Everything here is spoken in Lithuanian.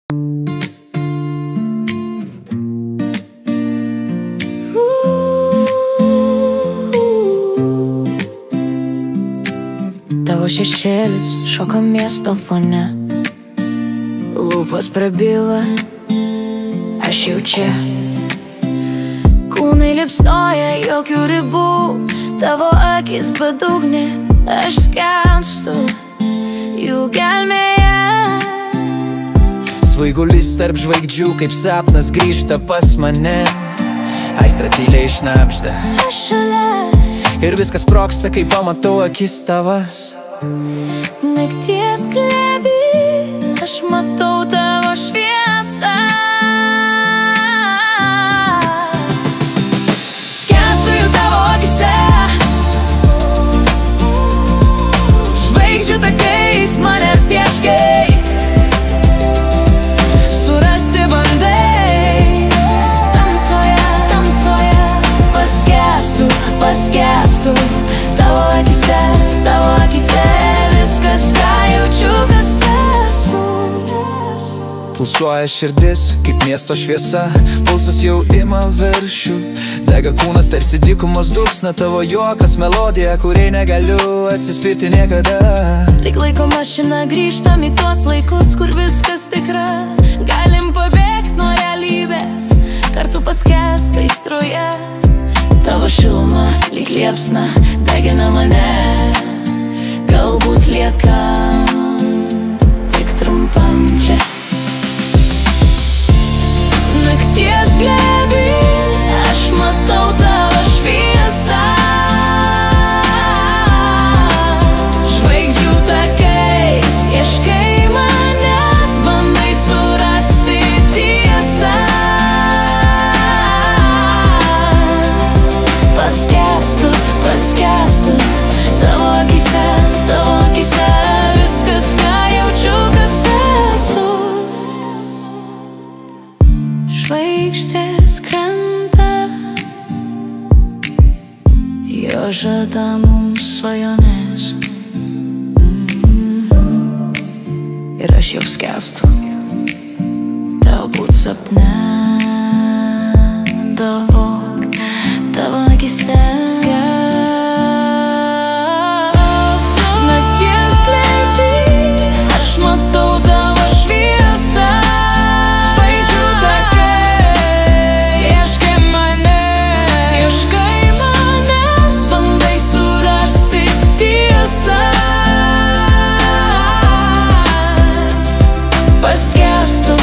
Tavo šešėlis šoka miesto fone, lūpas prabyla, aš jau čia. Kūnai liepsnoja, jokių ribų, tavo akis bedugnė, aš skęstu jų gelmėje. Svaigulis tarp žvaigždžių, kaip sapnas grįžta pas mane. Aistra tyliai šnabžda, Aš šalia, ir viskas sprogsta, kai pamatau akis tavas. nakties glėby, aš matau tavo šviesą. Skęstu jų tavo akyse, žvaigždžių takais manęs ieškai, surasti bandai. Tamsoje, tamsoje, paskęstu tavo akyse, viskas, ką jaučiu, kas esu. Pulsuoja širdis, kaip miesto šviesa, pulsas jau ima viršų. Dega kūnas tarsi dykumos dulksna, tavo juokas melodija, kuriai negaliu atsispirti niekada. Lyg laiko mašina grįžtam į tuos laikus, kur viskas tikra. Galim pabėgti nuo realybės, kartu paskęst aistroje. Tavo šiluma lyg liepsna degina mane, galbūt liekam tik trumpam čia. Nakties glėby, aš matau tavo šviesą, žvaigždžių takais ieškai manęs, bandai surasti tiesą. Paskęstu tavo akyse, viskas, ką jaučiu, kas esu. Žvaigždės krenta, jo žada mums svajonės, ir aš jau skęstu tau būt sapne. Tavo akyse nakties glėby, aš matau tavo šviesą, žvaigždžių takai ieškai manęs, bandai surasti tiesą. Paskęstu